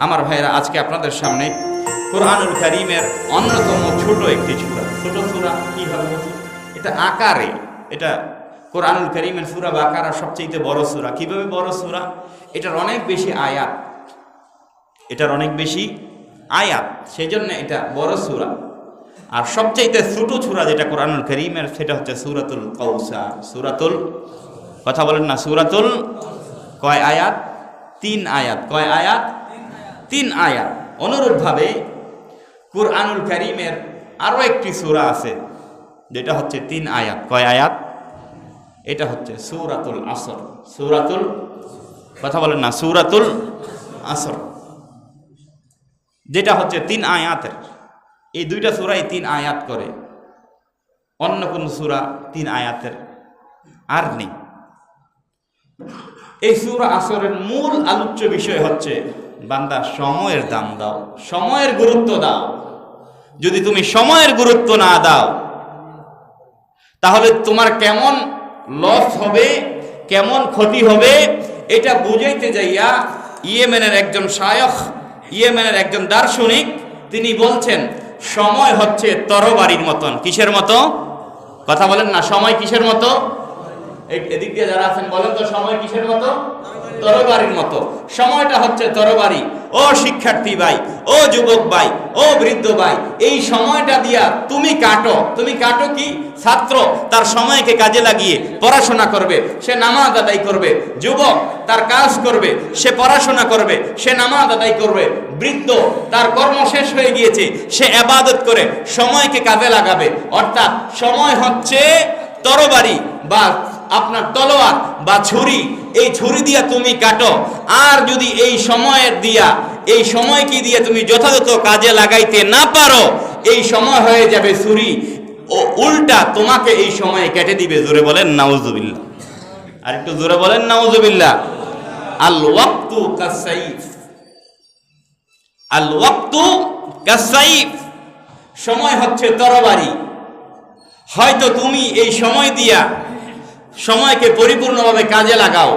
আমার ভাইরা, আজকে আপনাদের সামনে কোরআনুল কারীমের অন্যতম ছোট একটি সূরা। ছোট সূরা কিভাবে? এটা আকারে, এটা কোরআনুল কারীমের সূরা বাকারা সবচেয়ে বড় সূরা। কিভাবে বড় সূরা? এটার অনেক বেশি আয়াত, সেই জন্য এটা বড় সূরা। আর সবচেয়ে ছোট সূরা যেটা কোরআনুল কারীমের, সেটা হচ্ছে সূরাতুল কাউসার। সূরাতুল, কথা বলেন না, সূরাতুল কয় আয়াত? 3 আয়াত। কয় আয়াত? 3 আয়াত। অনুরূপভাবে কোরআনুল কারীমের আরো একটি সূরা আছে যেটা হচ্ছে 3 আয়াত। কয় আয়াত? এটা হচ্ছে সূরাতুল আসর। সূরাতুল, কথা বলেন না, সূরাতুল আসর, যেটা হচ্ছে 3 আয়াতের। এই দুইটা সূরাই 3 আয়াত করে, অন্য কোন সূরা 3 আয়াতের আর নেই। এই সূরা আসরের মূল আলোচ্য বিষয় হচ্ছে, বান্দা সময়ের দাম দাও, সময়ের গুরুত্ব দাও। যদি তুমি সময়ের গুরুত্ব না দাও, তাহলে তোমার কেমন লস হবে, কেমন ক্ষতি হবে, এটা বুঝাইতে যাইয়া ইয়েমেনের একজন শায়খ, ইয়েমেনের একজন দার্শনিক, তিনি বলছেন সময় হচ্ছে তরবারির মতন। কিসের মতো? কথা বলেন না, সময় কিসের মতো? এদিক দিয়ে যারা আছেন বলেন তো, সময় কিসের মতো? তরবারির মতো। সময়টা হচ্ছে তরবারি। ও শিক্ষার্থী ভাই, ও যুবক ভাই, ও বৃদ্ধ ভাই, এই সময়টা দিয়া তুমি কাটো। তুমি কাটো কি? ছাত্র তার সময়কে কাজে লাগিয়ে পড়াশোনা করবে, সে নামাজ আদায় করবে। যুবক তার কাজ করবে, সে পড়াশোনা করবে, সে নামাজ আদায় করবে। বৃদ্ধ তার কর্ম শেষ হয়ে গিয়েছে, সে ইবাদত করে সময়কে কাজে লাগাবে। অর্থাৎ সময় হচ্ছে তরবারি বা আপনার তলোয়ার বা ছুরি। এই ছুরি দিয়া তুমি কাটো। আর যদি এই সময়ের দিয়া, এই সময়কে দিয়ে তুমি যথাযথ কাজে লাগাইতে না পারো, এই সময় হয়ে যাবে ছুরি, ও উল্টা তোমাকে এই সময়ে কেটে দিবে। জোরে বলেন নাউজুবিল্লাহ। আর একটু জোরে বলেন নাউজুবিল্লাহ। আল ওয়াক্তু কাসাইফ, আল ওয়াক্তু কাসাইফ, সময় হচ্ছে তরবারি। হয়তো তুমি এই সময় দিয়া সময়কে পরিপূর্ণভাবে কাজে লাগাও,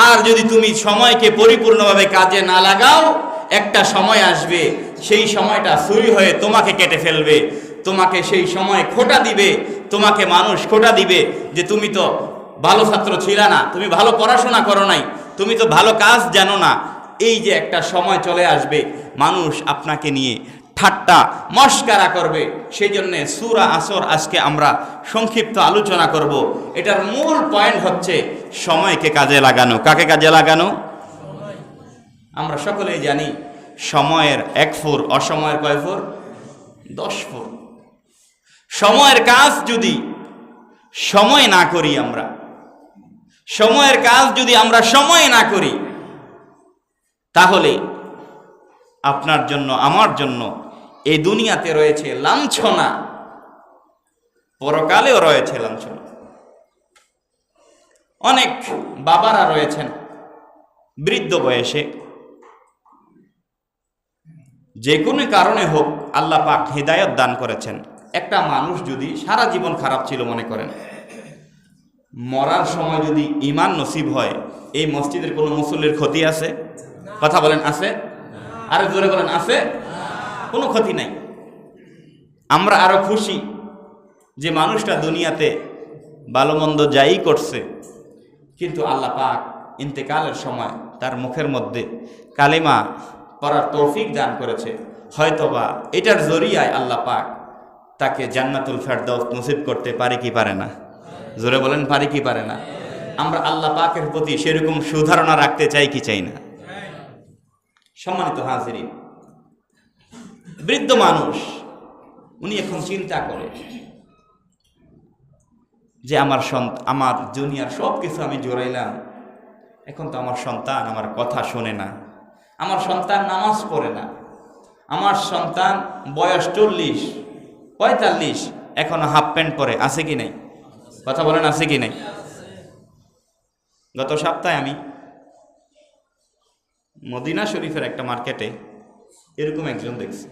আর যদি তুমি সময়কে পরিপূর্ণভাবে কাজে না লাগাও, একটা সময় আসবে, সেই সময়টা ছুরি হয়ে তোমাকে কেটে ফেলবে। তোমাকে সেই সময় খোঁটা দিবে, তোমাকে মানুষ খোঁটা দিবে যে তুমি তো ভালো ছাত্র ছিল না, তুমি ভালো পড়াশোনা করো নাই, তুমি তো ভালো কাজ জানো না। এই যে একটা সময় চলে আসবে, মানুষ আপনাকে নিয়ে ঠাট্টা মস্কারা করবে। সেই জন্য সূরা আসর আজকে আমরা সংক্ষিপ্ত আলোচনা করব। এটার মূল পয়েন্ট হচ্ছে সময়কে কাজে লাগানো। কাকে কাজে লাগানো? আমরা সকলেই জানি সময়ের 1 ফুর, অসময়ের কয় ফুর? 10 ফুর। সময়ের কাজ যদি সময় না করি, আমরা সময়ের কাজ যদি আমরা সময় না করি, তাহলে আপনার জন্য, আমার জন্য এই দুনিয়াতে রয়েছে লাঞ্ছনা, পরকালেও রয়েছে লাঞ্ছনা। অনেক বাবারা রয়েছেন বৃদ্ধ বয়সে, যে কোনো কারণে হোক আল্লাহ পাক হিদায়াত দান করেছেন। একটা মানুষ যদি সারা জীবন খারাপ ছিল মনে করেন, মরার সময় যদি ঈমান নসিব হয়, এই মসজিদের কোনো মুসল্লির ক্ষতি আছে? কথা বলেন, আছে? আরে জোরে বলেন, আছে? কোনো ক্ষতি নাই। আমরা আরো খুশি যে মানুষটা দুনিয়াতে ভালো মন্দ যাই করছে, কিন্তু আল্লাহ পাক ইন্তেকালের সময় তার মুখের মধ্যে কালেমা পড়ার তৌফিক দান করেছে। হয়তোবা এটার জরিয়ায় আল্লাহ পাক তাকে জান্নাতুল ফেরদাউস নসিব করতে পারে কি পারে না? জোরে বলেন, পারে কি পারে না? আমরা আল্লাহ পাকের প্রতি সেরকম সুধারণা রাখতে চাই কি চাই না? সম্মানিত হাজিরিন, বৃদ্ধ মানুষ উনি এখন চিন্তা করে যে আমার দুনিয়ার সব কিছু আমি জোরাইলাম, এখন তো আমার সন্তান আমার কথা শোনে না, আমার সন্তান নামাজ পড়ে না, আমার সন্তান বয়স 40-45, এখনো হাফ প্যান্ট পরে, আছে কি নাই? কথা বলেন, আছে কি নাই? গত সপ্তাহে আমি মদিনা শরীফের একটা মার্কেটে এরকম একজন দেখছি,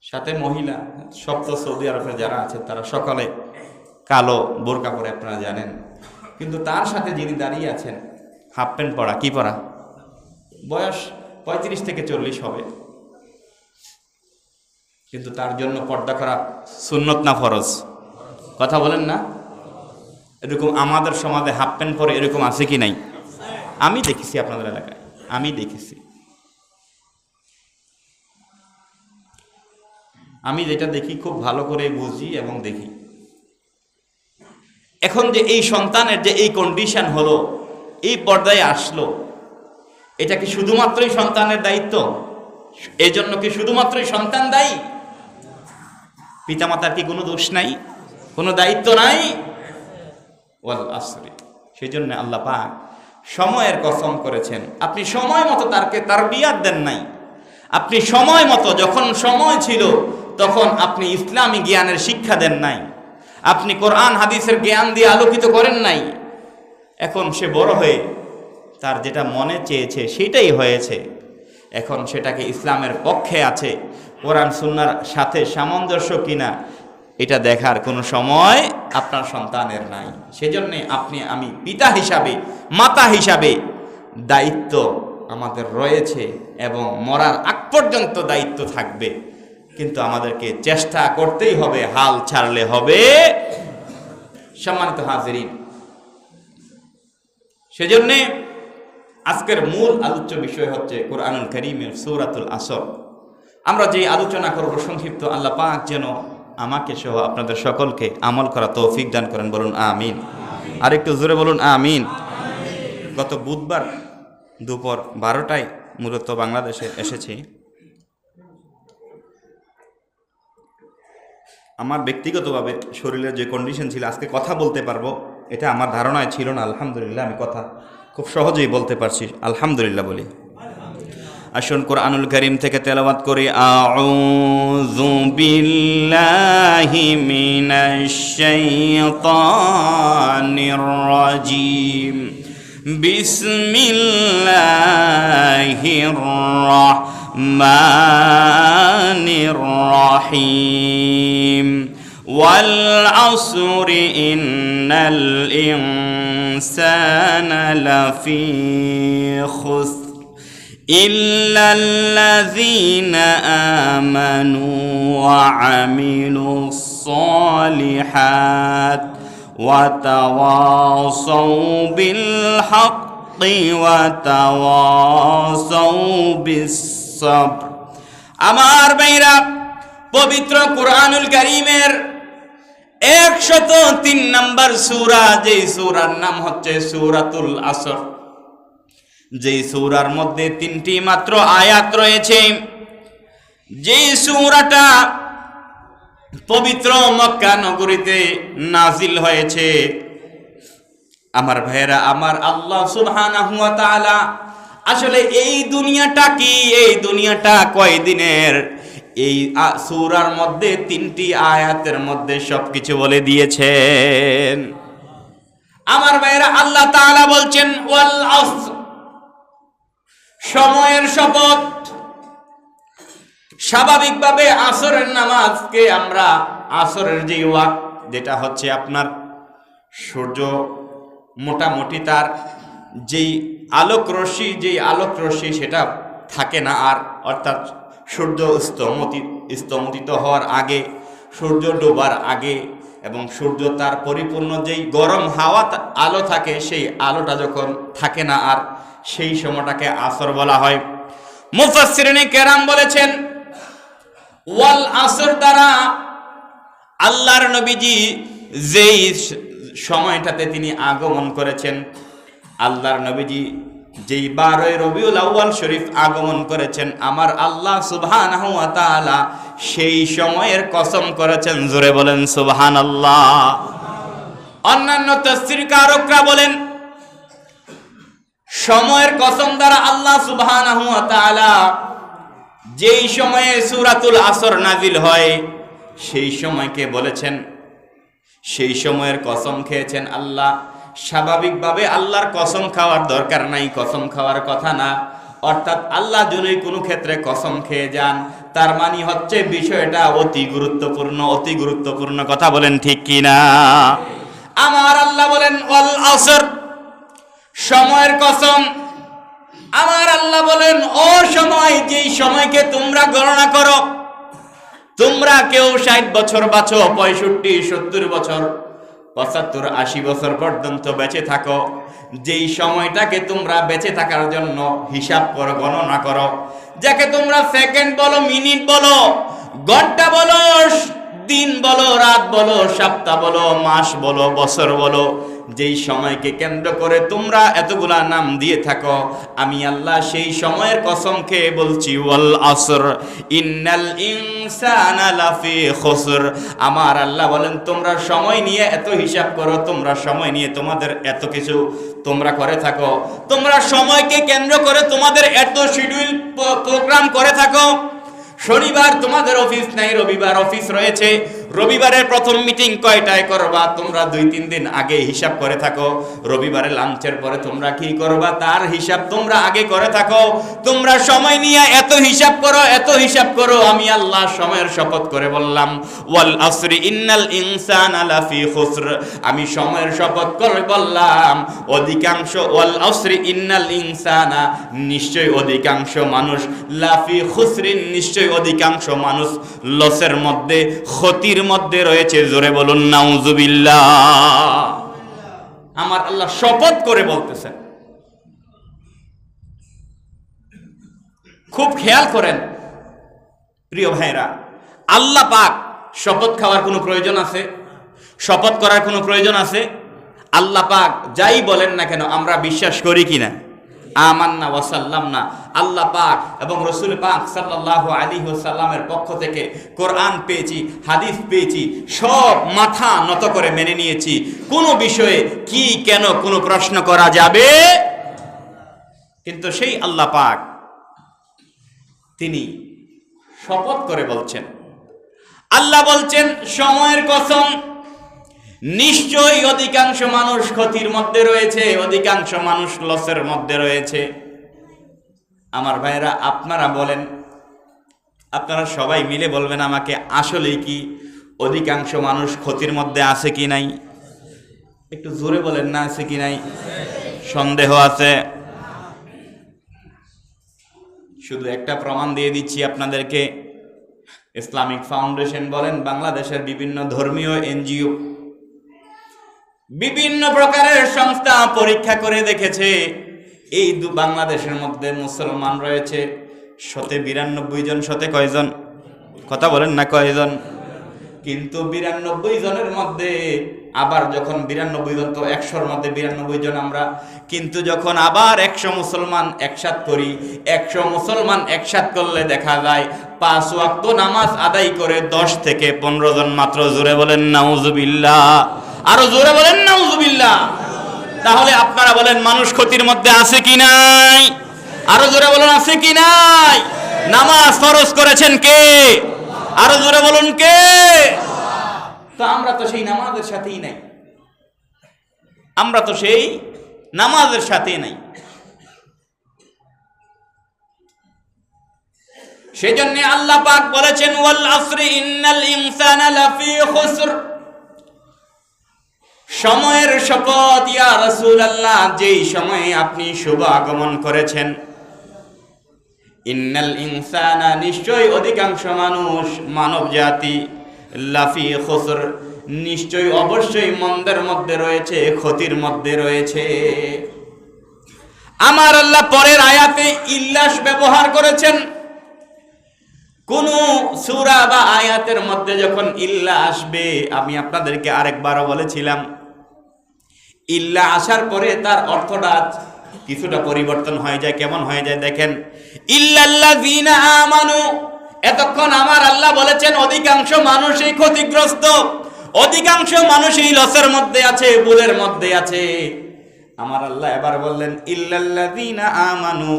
সাথে মহিলা। সব তো সৌদি আরবে যারা আছে তারা সকালে কালো বোরকা পরে, আপনারা জানেন, কিন্তু তার সাথে যিনি দাঁড়িয়ে আছেন হাফ প্যান্ট পরা। কি পরা? বয়স 35 থেকে 40 হবে, কিন্তু তার জন্য পর্দা করা সুন্নত না ফরজ? কথা বলেন না? এরকম আমাদের সমাজে হাফ প্যান্ট পরে এরকম আছে কি নাই? আমি দেখেছি আপনাদের এলাকায়, আমি দেখেছি। আমি যেটা দেখি খুব ভালো করে বুঝি এবং দেখি। এখন যে এই সন্তানের যে এই কন্ডিশন হলো, এই পর্দায় আসলো, এটা কি শুধুমাত্রই সন্তানের দায়িত্ব? এই জন্য কি শুধুমাত্রই সন্তান দায়ী? পিতামাতার কি কোনো দোষ নাই, কোনো দায়িত্ব নাই? ওয়াল আসরি। সেই জন্য আল্লাহ পাক সময়ের কসম করেছেন। আপনি সময় মতো তারকে তারবিয়াত দেন নাই, আপনি সময় মতো, যখন সময় ছিল তখন আপনি ইসলামী জ্ঞানের শিক্ষা দেন নাই, আপনি কোরআন হাদিসের জ্ঞান দিয়ে আলোকিত করেন নাই। এখন সে বড় হয়ে তার যেটা মনে চেয়েছে সেটাই হয়েছে, এখন সেটাকে ইসলামের পক্ষে আছে, কোরআন সুন্নাহর সাথে সামঞ্জস্য কিনা, এটা দেখার কোনো সময় আপনার সন্তানের নাই। সেজন্য আপনি আমি পিতা হিসাবে, মাতা হিসাবে দায়িত্ব আমাদের রয়েছে এবং মরার আগ পর্যন্ত দায়িত্ব থাকবে, কিন্তু আমাদেরকে চেষ্টা করতেই হবে, হাল ছাড়লে হবে। সম্মানিত হাজিরিন, সেজন্যে আজকের মূল আলোচ্য বিষয় হচ্ছে কোরআনুল কারীমের সূরাতুল আসর। আমরা যে আলোচনা করব সংক্ষিপ্ত, আল্লাহ পাক যেন আমাকে সহ আপনাদের সকলকে আমল করা তৌফিক দান করেন, বলুন আমিন। আর একটু জোরে বলুন আমিন। গত বুধবার দুপুর 12টায় মূলত বাংলাদেশে এসেছি। আমার ব্যক্তিগতভাবে শরীরের যে কন্ডিশন ছিল, আজকে কথা বলতে পারবো এটা আমার ধারণায় ছিল না। আলহামদুলিল্লাহ, আমি কথা খুব সহজেই বলতে পারছি, আলহামদুলিল্লাহ বলি। আসুন কোরআনুল কারীম থেকে তেলাওয়াত করি। আউযু বিল্লাহি মিনাশ শাইতানির রাজীম। বিসমিল্লাহির রাহমানির রাহিম। ওয়াল আসরি ইন্নাল ইনসানা লাফি খুসর إلا الذين آمنوا وعملوا الصالحات وتواصوا بالحق وتواصوا بالصبر। আমার ভাইরা, পবিত্র কোরআনুল কারীমের 103 নম্বর সূরা, যেই সূরার নাম হচ্ছে সূরাতুল আসর, যেই সূরার মধ্যে 3টি মাত্র আয়াত রয়েছে, যেই সূরাটা পবিত্র মক্কা নগরীতে নাজিল হয়েছে। আমার ভাইয়েরা, আমার আল্লাহ সুবহানাহু ওয়া তাআলা আসলে এই দুনিয়াটা কি, এই দুনিয়াটা কয়দিনের, এই সূরার মধ্যে 3টি আয়াতের মধ্যে সবকিছু বলে দিয়েছেন। আমার ভাইয়েরা, আল্লাহ তাআলা বলছেন ওয়াল আসর, সময়ের শপথ। স্বাভাবিকভাবে আসরের নামাজকে আমরা আসরের যে ওয়াক্ত, যেটা হচ্ছে আপনার সূর্য মোটামুটি তার যেই আলোক রশ্মি সেটা থাকে না আর, অর্থাৎ সূর্য স্তমোদিত হওয়ার আগে, সূর্য ডোবার আগে এবং সূর্য তার পরিপূর্ণ যেই গরম হাওয়া আলো থাকে, সেই আলোটা যখন থাকে না আর, সেই সময়টাকে আসর বলা হয়। মুফাসসিরিনে কেরাম বলেছেন ওয়াল আসর দ্বারা আল্লাহর নবীজি যেই সময়টাতে তিনি আগমন করেছেন, আল্লাহর নবীজি যেই 12 রবিউল আউয়াল শরীফ আগমন করেছেন, আমার আল্লাহ সুবহানাহু ওয়া তাআলা সেই সময়ের কসম করেছেন। জোরে বলেন সুবহানাল্লাহ। অন্যান্য তাফসীরকারকরা বলেন সময়ের কসম দ্বারা আল্লাহ সুবহানাহু ওয়া তাআলা যেই সময়ে সূরাতুল আসর নাজিল হয় সেই সময়কে বলেছেন, সেই সময়ের কসম খেয়েছেন আল্লাহ। স্বাভাবিকভাবে আল্লাহর কসম খাওয়ার দরকার নাই, কসম খাওয়ার কথা না। অর্থাৎ আল্লাহ যদি কোনো ক্ষেত্রে কসম খেয়ে যান, তার মানে হচ্ছে বিষয়টা অতি গুরুত্বপূর্ণ, অতি গুরুত্বপূর্ণ। কথা বলেন ঠিক কিনা? আমার আল্লাহ বলেন ওয়াল আসর, সময়ের কসম। আমার আল্লাহ বলেন, ও সময়, যেই সময়কে তোমরা গণনা করো, তোমরা কেউ 60 বছর বাঁচো, 65, 70 বছর, 75, 80 বছর পর্যন্ত বেঁচে থাকো, যেই সময়টাকে তোমরা বেঁচে থাকার জন্য হিসাব করো, গণনা করো, যাকে তোমরা সেকেন্ড বলো, মিনিট বলো, ঘন্টা বলো, দিন বলো, রাত বলো, সপ্তাহ বলো, মাস বলো, বছর বলো, যেই সময়কে কেন্দ্র করে তোমরা এতগুলা নাম দিয়ে থাকো, আমি আল্লাহ সেই সময়ের কসম খেয়ে বলছি, ওয়াল আসর ইন্নাল ইনসানা লাফি খুসর। আমার আল্লাহ বলেন, তোমরা সময় নিয়ে এত হিসাব করো, তোমরা সময় নিয়ে তোমাদের এত কিছু তোমরা করে থাকো, তোমরা সময়কে কেন্দ্র করে তোমাদের এত শিডিউল প্রোগ্রাম করে থাকো। শনিবার তোমাদের অফিস নাই, রবিবার অফিস রয়েছে, রবিবারের প্রথম মিটিং কয়টায় করবা তোমরা 2-3 দিন আগে হিসাব করে থাকো, রবিবারে লাঞ্চের পরে তোমরা কি করবা তার হিসাব তোমরা আগে করে থাকো। তোমরা সময় নিয়ে এত হিসাব করো, এত হিসাব করো। আমি আল্লাহ সময়ের শপথ করে বললাম, ওয়াল আসরি ইন্নাল ইনসানা লাফি খুসর। আমি সময়ের শপথ করে বললাম, অধিকাংশ, ওয়াল আসরি ইন্নাল ইনসানা, নিশ্চয় অধিকাংশ মানুষ, লাফি খুসরিন, নিশ্চয় অধিকাংশ মানুষ লসের মধ্যে, ক্ষতির মধ্যে রয়েছে। জোরে বলুন নাউজুবিল্লাহ। আমার আল্লাহ শপথ করে বলতেছেন। খুব খেয়াল করেন প্রিয় ভাইরা, আল্লাহ পাক শপথ খাওয়ার কোনো প্রয়োজন আছে? শপথ করার কোনো প্রয়োজন আছে? আল্লাহ পাক যাই বলেন না কেন আমরা বিশ্বাস করি কিনা? আমান্না ওয়া সাল্লামনা। আল্লাহ পাক এবং রাসূল পাক সাল্লাল্লাহু আলাইহি ওয়াসাল্লামের পক্ষ থেকে কোরআন পেয়েছি, হাদিস পেয়েছি, সব মাথা নত করে মেনে নিয়েছি। কোনো বিষয়ে কি কেন কোনো প্রশ্ন করা যাবে? কিন্তু সেই আল্লাহ পাক তিনি শপথ করে বলছেন, আল্লাহ বলছেন, সময়ের কসম, নিশ্চয়ই অধিকাংশ মানুষ ক্ষতির মধ্যে রয়েছে, অধিকাংশ মানুষ লসের মধ্যে রয়েছে। আমার ভাইরা, আপনারা বলেন, আপনারা সবাই মিলে বলবেন আমাকে, আসলেই কি অধিকাংশ মানুষ ক্ষতির মধ্যে আছে কি নাই? একটু জোরে বলেন না, আছে কি নাই? সন্দেহ আছে? শুধু একটা প্রমাণ দিয়ে দিচ্ছি আপনাদেরকে। ইসলামিক ফাউন্ডেশন বলেন, বাংলাদেশের বিভিন্ন ধর্মীয় এনজিও, বিভিন্ন প্রকারের সংস্থা পরীক্ষা করে দেখেছে, এই বাংলাদেশের মধ্যে মুসলমান রয়েছে 192 জন। 100 কয়জন? কথা বলেন না, কয়জন? কিন্তু 92 জনের মধ্যে আবার যখন 92 জন, তো 100-র মধ্যে 92 জন আমরা, কিন্তু যখন আবার 100 মুসলমান একসাথ করি, 100 মুসলমান একসাথ করলে দেখা যায় 5 ওয়াক্ত নামাজ আদায় করে 10 থেকে 15 জন মাত্র। জোরে বলেন নাউজুবিল্লাহ। আরো জোরে বলেন নাউজুবিল্লাহ। তাহলে আপনারা বলেন, মানুষ ক্ষতির মধ্যে আছে কি নাই? আরো জোরে বলেন, আছে কি নাই? নামাজ ফরজ করেছেন কে? আরো জোরে বলুন, কে? তো আমরা তো সেই নামাজের সাথেই নাই, আমরা তো সেই নামাজের সাথেই নাই। সেজন্য আল্লাহ পাক বলেছেন, ওয়াল আসরি ইন্নাল ইনসানা লাফি খুসর। সময়ের শপথ ইয়া রাসূলুল্লাহ, যেই সময়ে আপনি শুভ আগমন করেছেন, ইন্নাল ইনসানা, নিশ্চয় অধিকাংশ মানুষ, মানব জাতি, লাফি খুসর, নিশ্চয় অবশ্যই মন্দের মধ্যে রয়েছে, ক্ষতির মধ্যে রয়েছে। আমার আল্লাহ পরের আয়াতে ইল্লাস ব্যবহার করেছেন। কোন সূরা বা আয়াতের মধ্যে যখন ইল্লা আসবে, আমি আপনাদেরকে আরেকবারও বলেছিলাম, ইল্লা আসার পরে তার অর্থটা কিছুটা পরিবর্তন হয়ে যায়। কেমন হয়ে যায় দেখেন, ইল্লাল্লাযীনা আমানু, এতক্ষণ আমার আল্লাহ বলেছেন অধিকাংশ মানুষই ক্ষতিগ্রস্ত, অধিকাংশ মানুষই লসের মধ্যে আছে, ভুলের মধ্যে আছে। আমার আল্লাহ এবার বললেন, ইল্লাল্লাযীনা আমানু,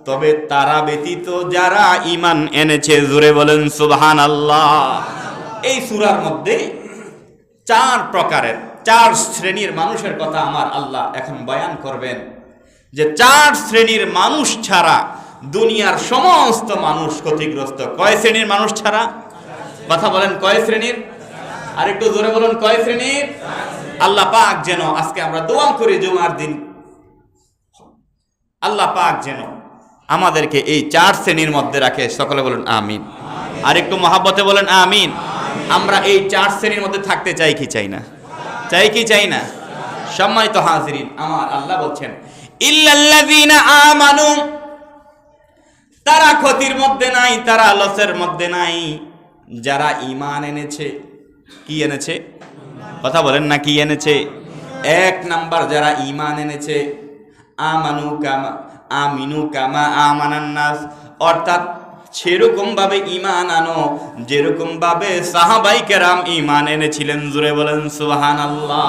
তবে তারা ব্যতীত যারা ঈমান এনেছে। জোরে বলেন সুবহানাল্লাহ। এই সূরার মধ্যে 4 প্রকারের, 4 শ্রেণীর মানুষের কথা আমার আল্লাহ এখন বয়ান করবেন, যে 4 শ্রেণীর মানুষ ছাড়া দুনিয়ার সমস্ত মানুষ ক্ষতিগ্রস্ত। কয় শ্রেণীর মানুষ ছাড়া? কথা বলেন, কয় শ্রেণীর? আর একটু জোরে বলুন, কয় শ্রেণীর? আল্লাহ পাক যেন, আজকে আমরা দোয়া করি জুমার দিন, আল্লাহ পাক যেন আমাদেরকে এই 4 শ্রেণীর মধ্যে রাখে। সকলে বলুন আমিন। আর একটু মহাব্বতে বলেন আমিন। আমরা এই 4 শ্রেণীর মধ্যে থাকতে চাই কি চাই না? চাই কি চাই না? সম্মানিত হাজিরিন, আমার আল্লাহ বলছেন ইল্লাল্লাযীনা আমানু, তারা ক্ষতির মধ্যে নাই, তারা লসের মধ্যে নাই, যারা ঈমান এনেছে। কি এনেছে? কথা বলেন না, কি এনেছে? 1 নাম্বার যারা ঈমান এনেছে। আমিনু কামা আমানান নাস, অর্থাৎ সেরকম ভাবে ঈমান আনো যেরকম ভাবে সাহাবাই কেরাম ঈমান এনেছিলেন। জোরে বলেন সুবহানাল্লাহ।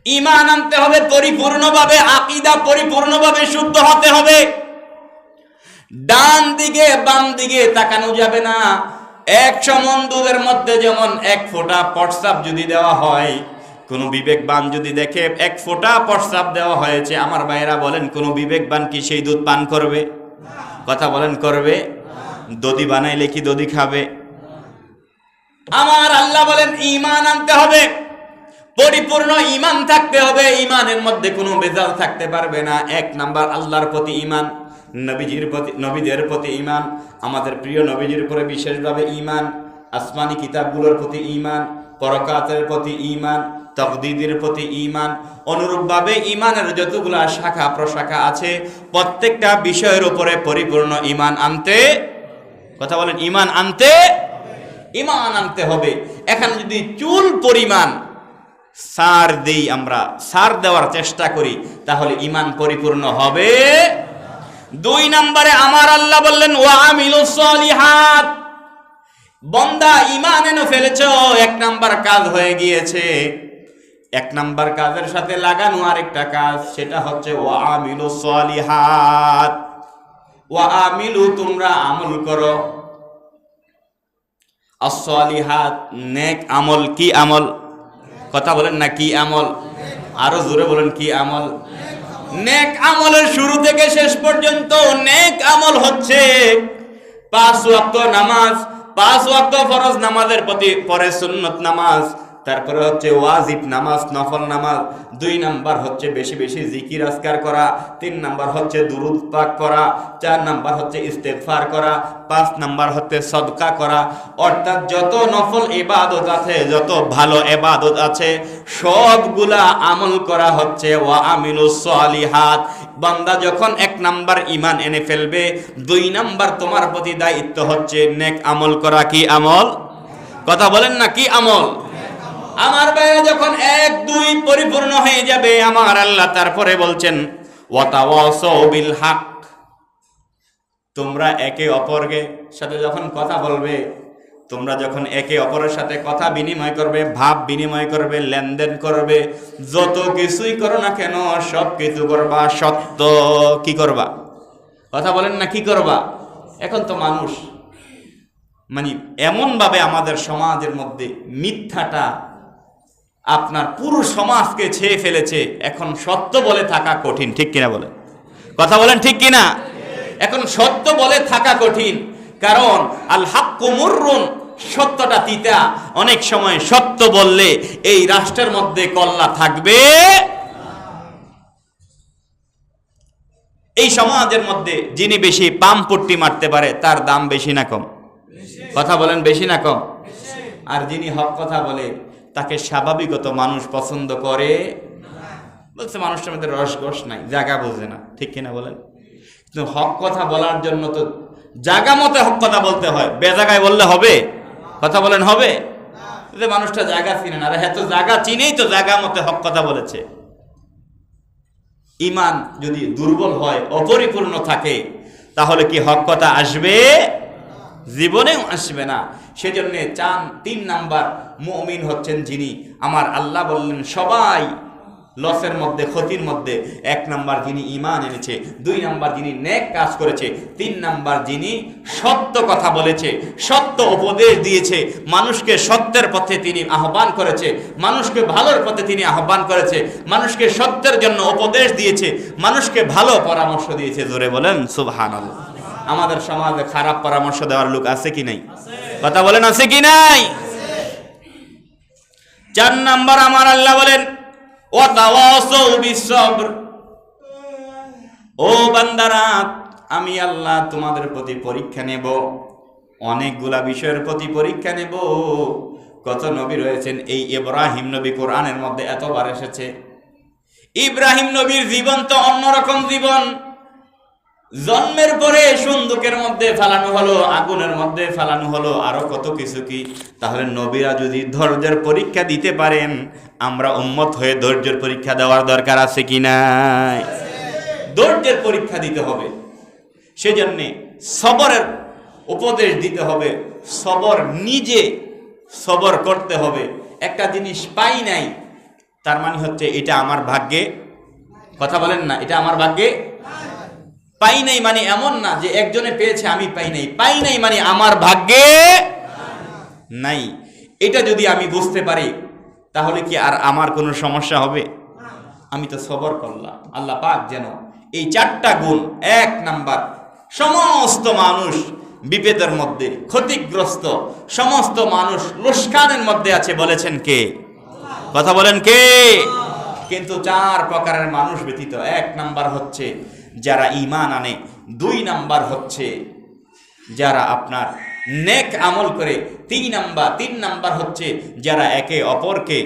ঈমান আনতে হবে পরিপূর্ণভাবে, আকীদা পরিপূর্ণভাবে শুদ্ধ হতে হবে। ডান দিকে বাম দিকে তাকানো যাবে না। 100 মণ দুধের মধ্যে যেমন 1 ফোঁটা প্রস্রাব যদি দেওয়া হয়, কোন বিবেকবান যদি দেখে 1 ফোঁটা প্রস্রাব দেওয়া হয়েছে, আমার ভাইয়েরা বলেন কোন বিবেকবান কি সেই দুধ পান করবে? কথা বলেন করবে? দধি বানাইলে কি দধি খাবে? আমার আল্লাহ বলেন ঈমান আনতে হবে, পরিপূর্ণ ঈমান থাকতে হবে। ঈমানের মধ্যে কোনো ভেজাল থাকতে পারবে না। 1 নাম্বার আল্লাহর প্রতি ঈমান, নবীদের প্রতি ঈমান, আমাদের প্রিয় নবীজির উপরে বিশেষভাবে ঈমান, আসমানি কিতাবগুলোর প্রতি ঈমান, পরকাতের প্রতি ঈমান, তাকদীরের প্রতি ঈমান। অনুরূপভাবে ঈমানের যতগুলা শাখা প্রশাখা আছে, প্রত্যেকটা বিষয়ের উপরে পরিপূর্ণ ঈমান আনতে, কথা বলেন ঈমান আনতে হবে। এখন যদি চুল পরিমাণ সার দেই, আমরা সার দেওয়ার চেষ্টা করি, তাহলে ঈমান পরিপূর্ণ হবে। 2 নম্বরে আমার আল্লাহ বললেন ওয়া আমিলুস সলিহাত, বান্দা ঈমান এনে ফেলেছো, 1 নাম্বার কাজ হয়ে গিয়েছে। 1 নাম্বার কাজের সাথে লাগানো আরেকটা কাজ, সেটা হচ্ছে ওয়া আমিলুস সলিহাত। ওয়া আমিলু, তোমরা আমল করো, as-সলিহাত, নেক আমল। কি আমল? কথা বলেন না, কি আমল? আরো জোরে বলেন, কি আমল? নেক আমলের শুরু থেকে শেষ পর্যন্ত নেক আমল হচ্ছে 5 ওয়াক্ত নামাজ, 5 ওয়াক্ত ফরজ নামাজের প্রতি পরে সুন্নত নামাজ, তারপরে হচ্ছে ওয়াজিব নামাজ, নফল নামাজ। 2 নাম্বার হচ্ছে বেশি বেশি জিকির আজকার করা, 3 নাম্বার হচ্ছে দুরূদ পাক করা, 4 নাম্বার হচ্ছে ইস্তেগফার করা, 5 নাম্বার হচ্ছে সদকা করা। অর্থাৎ যত নফল ইবাদত আছে, যত ভালো ইবাদত আছে, সবগুলা আমল করা হচ্ছে ওয়া আমিলুস সলিহাত। বান্দা যখন 1 নাম্বার ঈমান এনে ফেলবে, 2 নাম্বার তোমার প্রতি দায়িত্ব হচ্ছে নেক আমল করা। কি আমল? কথা বলেন না, কি আমল? আমার ভাইরা যখন 1, 2 পরিপূর্ণ হয়ে যাবে, আমার আল্লাহ তারপরে বলছেন ওয়াতাওয়াসাউ বিল হক, তোমরা একে অপরের সাথে যখন কথা বলবে, তোমরা যখন একে অপরের সাথে কথা বিনিময় করবে, ভাব বিনিময় করবে, লেনদেন করবে, যত কিছুই করো না কেন সব কিছু করবা সত্য। কি করবা? কথা বলেন না, কি করবা? এখন তো মানুষ মানে এমন ভাবে আমাদের সমাজের মধ্যে মিথ্যাটা আপনার পুরো সমাজকে ছেয়ে ফেলেছে, এখন সত্য বলে থাকা কঠিন। ঠিক কিনা বলেন? কথা বলেন ঠিক কিনা? এখন সত্য বলে থাকা কঠিন, কারণ আল হাক্কু মুররুন, সত্যটা তিতা। অনেক সময় সত্য বললে এই রাষ্ট্রের মধ্যে কল্লা থাকবে, এই সমাজের মধ্যে যিনি বেশি পামপট্টি মারতে পারে তার দাম বেশি না কম? কথা বলেন, বেশি না কম? আর যিনি হক কথা বলে তাকে স্বাভাবিকত মানুষ পছন্দ করে। বলছে মানুষটার মধ্যে রসগোস নাই, জায়গা বোঝে না। ঠিক কিনা বলেন? কিন্তু হক কথা বলার জন্য তো জায়গা মতে হক কথা বলতে হয়, বেজাগায় বললে হবে? কথা বলেন, হবে? যে মানুষটা জায়গা চিনে না, আরে হ্যাঁ তো জায়গা চিনেই তো জায়গা মতে হক কথা বলেছে। ঈমান যদি দুর্বল হয়, অপরিপূর্ণ থাকে, তাহলে কি হক কথা আসবে? জীবনেও আসবে না। সেজন্য 3 নাম্বার মুমিন হচ্ছেন যিনি, আমার আল্লাহ বললেন সবাই লসের মধ্যে, ক্ষতির মধ্যে। 1 নাম্বার যিনি ঈমান এনেছে, 2 নাম্বার যিনি নেক কাজ করেছে, 3 নাম্বার যিনি সত্য কথা বলেছে, সত্য উপদেশ দিয়েছে, মানুষকে সত্যের পথে তিনি আহ্বান করেছে, মানুষকে ভালোর পথে তিনি আহ্বান করেছে, মানুষকে সত্যের জন্য উপদেশ দিয়েছে, মানুষকে ভালো পরামর্শ দিয়েছে। জোরে বলেন সুবহানাল্লাহ। আমাদের সমাজে খারাপ পরামর্শ দেওয়ার লোক আছে কি নাই? কথা বলেন, আছে কি নাই? 4 নাম্বার আমার আল্লাহ বলেন ওয়াতাওয়াসাউ বিসসবর, ও বান্দারা, আমি আল্লাহ তোমাদের প্রতি পরীক্ষা নেব, অনেকগুলা বিষয়ের প্রতি পরীক্ষা নেব। কত নবী রয়েছেন, এই ইব্রাহিম নবী কোরআনের মধ্যে এতবার এসেছে। ইব্রাহিম নবীর জীবন তো অন্যরকম জীবন। জন্মের পরে সন্দুকের মধ্যে ফেলানো হলো, আগুনের মধ্যে ফেলানো হলো, আরো কত কিছু কি। তাহলে নবীরা যদি ধৈর্যের পরীক্ষা দিতে পারেন, আমরা উম্মত হয়ে ধৈর্যের পরীক্ষা দেওয়ার দরকার আছে কি নাই? ধৈর্যের পরীক্ষা দিতে হবে। সেজন্যে সবরের উপদেশ দিতে হবে। সবর, নিজে সবর করতে হবে। একটা জিনিস পাই নাই, তার মানে হচ্ছে এটা আমার ভাগ্যে, কথা বলেন না, এটা আমার ভাগ্যে পাই নাই মানে এমন না যে একজনে পেয়েছে আমি পাই নাই। পাই নাই মানে আমার ভাগ্যে নাই। এটা যদি আমি বুঝতে পারি, তাহলে কি আর আমার কোনো সমস্যা হবে? আমি তো সবর করলাম। আল্লাহ পাক যেন এই 4টা গুণ, 1 নাম্বার, সমস্ত মানুষ বিপদের মধ্যে, ক্ষতিগ্রস্ত সমস্ত মানুষ লোকসানের মধ্যে আছে, বলেছেন কে? কথা বলেন কে? কিন্তু 4 প্রকারের মানুষ ব্যতীত। 1 নাম্বার হচ্ছে যারা ঈমান আনে, 2 নাম্বার হচ্ছে যারা আপনার নেক আমল করে, 3 নাম্বার হচ্ছে যারা একে অপরকে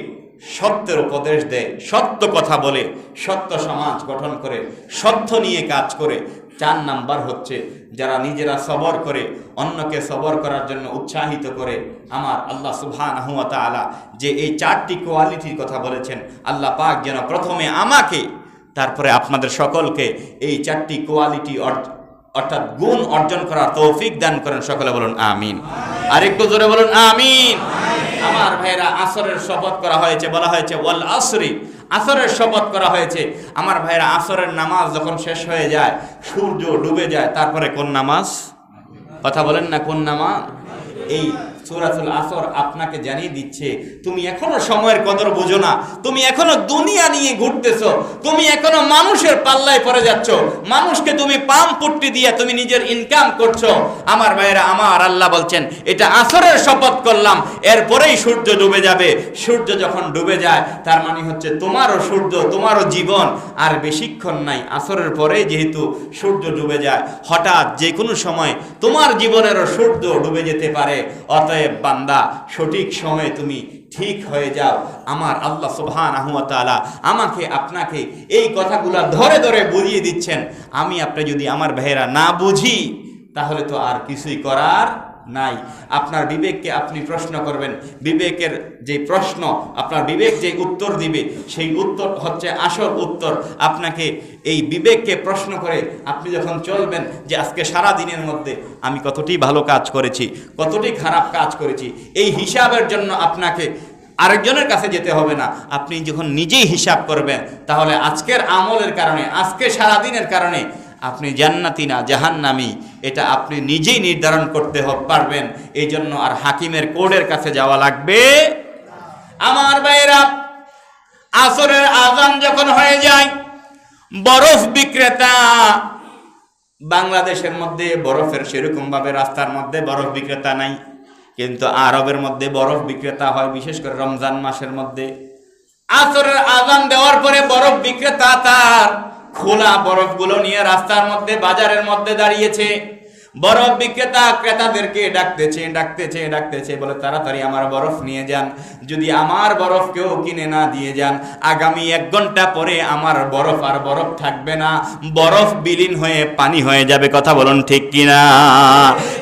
সত্যের উপদেশ দেয়, সত্য কথা বলে, সত্য সমাজ গঠন করে, সত্য নিয়ে কাজ করে। 4 নাম্বার হচ্ছে যারা নিজেরা সবর করে, অন্যকে সবর করার জন্য উৎসাহিত করে। আমার আল্লাহ সুবহানাহু ওয়া তাআলা যে এই 4টি কোয়ালিটির কথা বলেছেন, আল্লাহ পাক যেন প্রথমে আমাকে, তারপরে আপনাদের সকলকে এই 4টি কোয়ালিটি অর্থাৎ গুণ অর্জন করার তৌফিক দান করেন। সকলে বলুন আমিন। আরেকটু জোরে বলুন আমিন। আমার ভাইরা, আসরের শপথ করা হয়েছে, বলা হয়েছে ওয়াল আসরি, আসরের শপথ করা হয়েছে। আমার ভাইরা, আসরের নামাজ যখন শেষ হয়ে যায়, সূর্য ডুবে যায়, তারপরে কোন নামাজ? কথা বলেন না, কোন নামাজ? এই সূরাতুল আসর আপনাকে জানিয়ে দিচ্ছে, তুমি এখনো সময়ের কদর বুঝো না, তুমি এখনো দুনিয়া নিয়ে ঘুরতেছো, তুমি এখনো মানুষের পাল্লায় পড়ে যাচ্ছ, মানুষকে তুমি পাম পট্টি দিয়ে তুমি নিজের ইনকাম করছো। আমার ভাইরা, আমার আল্লাহ বলছেন এটা আসরের শপথ করলাম, এরপরেই সূর্য ডুবে যাবে। সূর্য যখন ডুবে যায়, তার মানে হচ্ছে তোমারও সূর্য, তোমারও জীবন আর বেশিক্ষণ নাই। আসরের পরে যেহেতু সূর্য ডুবে যায়, হঠাৎ যে কোনো সময় তোমার জীবনেরও সূর্য ডুবে যেতে পারে। অতএব বান্দা, সঠিক সময়ে তুমি ঠিক হয়ে যাও। আমার আল্লাহ সুবহানাহু ওয়া তাআলা আমাকে আপনাকে এই কথাগুলো ধরে ধরে বুঝিয়ে দিচ্ছেন। আমি আপনি যদি আমার ভাইয়েরা না বুঝি, তাহলে তো আর কিছুই করার নাই। আপনার বিবেককে আপনি প্রশ্ন করবেন, বিবেকের যে প্রশ্ন, আপনার বিবেক যে উত্তর দিবে, সেই উত্তর হচ্ছে আসল উত্তর। আপনাকে এই বিবেককে প্রশ্ন করে আপনি যখন চলবেন যে আজকে সারা দিনের মধ্যে আমি কতটি ভালো কাজ করেছি, কতটি খারাপ কাজ করেছি, এই হিসাবের জন্য আপনাকে আরেকজনের কাছে যেতে হবে না। আপনি যখন নিজেই হিসাব করবেন, তাহলে আজকের আমলের কারণে, আজকে সারাদিনের কারণে আপনি জান্নাতি না জাহান্নামী, এটা আপনি নিজেই নির্ধারণ করতে পারবেন। এই জন্য আর হাকিমের কোর্টের কাছে যাওয়া লাগবে। আমার ভাইরা, আসরের আজান যখন হয়ে যায়, বরফ বিক্রেতা, বাংলাদেশের মধ্যে বরফের সেরকম ভাবে রাস্তার মধ্যে বরফ বিক্রেতা নাই, কিন্তু আরবের মধ্যে বরফ বিক্রেতা হয়, বিশেষ করে রমজান মাসের মধ্যে। আসরের আজান দেওয়ার পরে বরফ বিক্রেতা তার খোলা বরফগুলো নিয়ে রাস্তার মধ্যে, বাজারের মধ্যে দাঁড়িয়েছে। বরফ বিক্রেতা ক্রেতাদেরকে ডাকতেছে, বলে তাড়াতাড়ি আমার বরফ নিয়ে যান। যদি আমার বরফ কেউ কিনে না দিয়ে যান, আগামী 1 ঘন্টা পরে আমার বরফ আর বরফ থাকবে না, বরফ বিলীন হয়ে পানি হয়ে যাবে। কথা বলুন ঠিক কিনা?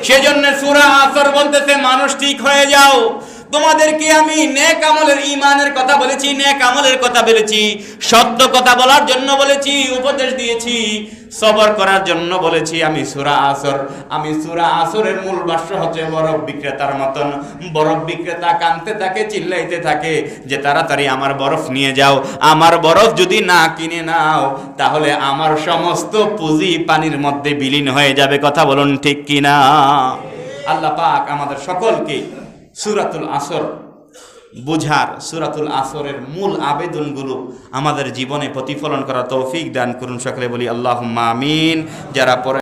সেজন্য সূরা আসর বলতেছে, মানুষ ঠিক হয়ে যাও। তোমাদেরকে আমি নেক আমলের, ঈমানের কথা বলেছি, নেক আমলের কথা বলেছি, সত্য কথা বলার জন্য বলেছি, উপদেশ দিয়েছি, সবর করার জন্য বলেছি। আমি সূরা আসরের মূল ভাষ্য হচ্ছে বরফ বিক্রেতার মতন। বরফ বিক্রেতা কাঁদতে থাকে, চিল্লাইতে থাকে যে তাড়াতাড়ি আমার বরফ নিয়ে যাও। আমার বরফ যদি না কিনে নাও, তাহলে আমার সমস্ত পুঁজি পানির মধ্যে বিলীন হয়ে যাবে। কথা বলুন ঠিক কিনা? আল্লাহ পাক আমাদের সকলকে সূরাতুল আসর বুঝার, সূরাতুল আসরের মূল আবেদনগুলো আমাদের জীবনে প্রতিফলন করার তৌফিক দান করুন। সকলে বলি আল্লাহুম্মা আমিন। যারা পড়ে